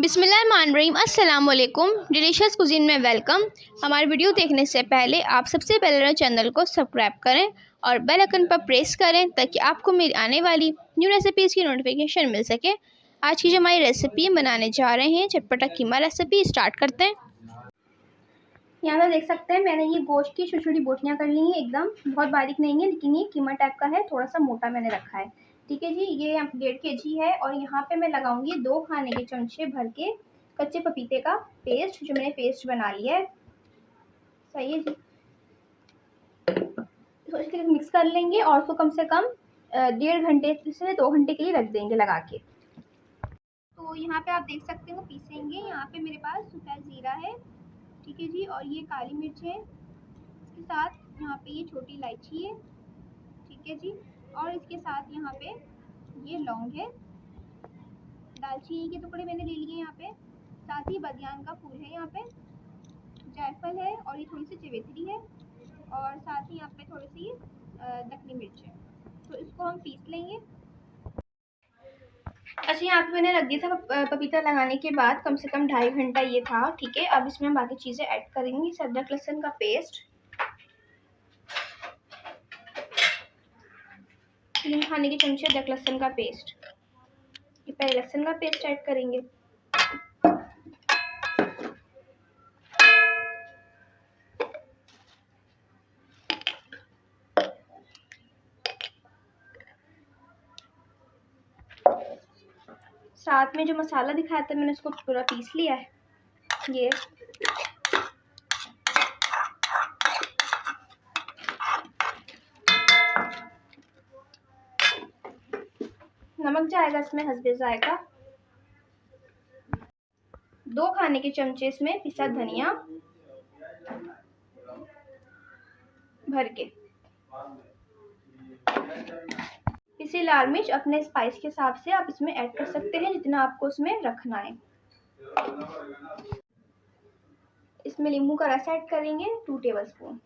बिस्मिल्लाहिर्रहमानिर्रहीम। अस्सलाम वालेकुम। डिलीशियस कुजीन में वेलकम। हमारी वीडियो देखने से पहले आप सबसे पहले चैनल को सब्सक्राइब करें और बेल आइकन पर प्रेस करें ताकि आपको मेरी आने वाली न्यू रेसिपीज़ की नोटिफिकेशन मिल सके। आज की जो हमारी रेसिपी बनाने जा रहे हैं चटपटा कीमा रेसिपी, स्टार्ट करते हैं। यहाँ पर देख सकते हैं मैंने ये गोश्त की छोटी छोटी बोटियाँ कर ली हैं, एकदम बहुत बारीक नहीं है लेकिन ये कीमा टाइप का है, थोड़ा सा मोटा मैंने रखा है। ठीक है जी, ये 1.5 kg है और यहाँ पे मैं लगाऊंगी 2 खाने के चमचे भर के कच्चे पपीते का पेस्ट, जो मैंने पेस्ट बना लिया है। सही है जी, तो इस तरह मिक्स कर लेंगे और उसको कम से कम 1.5 घंटे से 2 घंटे के लिए रख देंगे लगा के। तो यहाँ पे आप देख सकते हो पीसेंगे। यहाँ पे मेरे पास सफ़ेद ज़ीरा है, ठीक है जी, और ये काली मिर्च है, इसके साथ यहाँ पे ये छोटी इलायची है, ठीक है जी, और इसके साथ यहाँ पे ये लौंग है, दालचीनी के टुकड़े मैंने ले लिए यहाँ पे, साथ ही बदियान का फूल है, यहाँ पे जायफल है और ये थोड़ी सी जवेत्री है और साथ ही यहाँ पे थोड़ी सी दखनी मिर्च है। तो इसको हम पीस लेंगे। अच्छा, यहाँ पे मैंने रख दिया था पपीता लगाने के बाद कम से कम 2.5 घंटा ये था, ठीक है। अब इसमें हम बाकी चीज़ें ऐड करेंगे। अदरक लहसुन का पेस्ट 3 खाने के चमचे, अदरक लहसुन का पेस्ट, ये पहले लहसुन का पेस्ट ऐड करेंगे। साथ में जो मसाला दिखाया था मैंने उसको पूरा पीस लिया है। ये नमक जाएगा इसमें हस्बे जायका, 2 खाने के चमचे इसमें पिसा धनिया भर के, पिसी लाल मिर्च अपने स्पाइस के हिसाब से आप इसमें ऐड कर सकते हैं जितना आपको उसमें रखना है। इसमें नींबू का रस ऐड करेंगे 2 टेबलस्पून।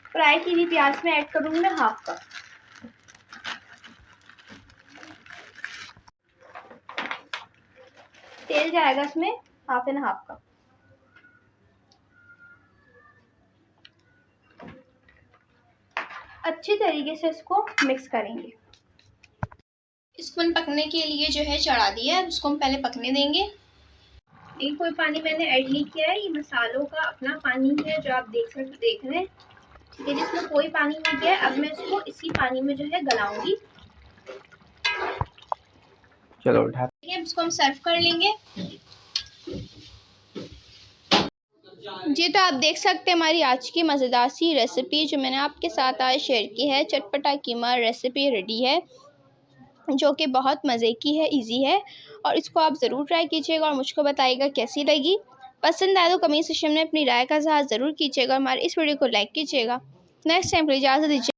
फ्राई की हुई प्याज में ऐड करूंगी मैं 1/2 कप। तेल जाएगा इसमें 1/2 कप। अच्छी तरीके से इसको मिक्स करेंगे। इसको पकने के लिए जो है चढ़ा दिया है, उसको हम पहले पकने देंगे। ये कोई पानी मैंने ऐड नहीं किया है, ये मसालों का अपना पानी है जो आप देख रहे हैं, ठीक है, जिसमें कोई पानी नहीं दिया है। अब मैं इसको इसी पानी में जो है गलाऊंगी। चलो उठा, ठीक है, इसको हम सर्व कर लेंगे। जी, तो आप देख सकते हैं हमारी आज की मज़ेदार सी रेसिपी जो मैंने आपके साथ आज शेयर की है, चटपटा कीमा रेसिपी रेडी है, जो कि बहुत मज़े की है, इजी है, और इसको आप ज़रूर ट्राई कीजिएगा और मुझको बताइएगा कैसी लगी। पसंद आए तो कमेंट सेक्शन में अपनी राय का इज़हार ज़रूर कीजिएगा और हमारे इस वीडियो को लाइक कीजिएगा। नेक्स्ट टाइम के लिए इजाज़त दीजिए।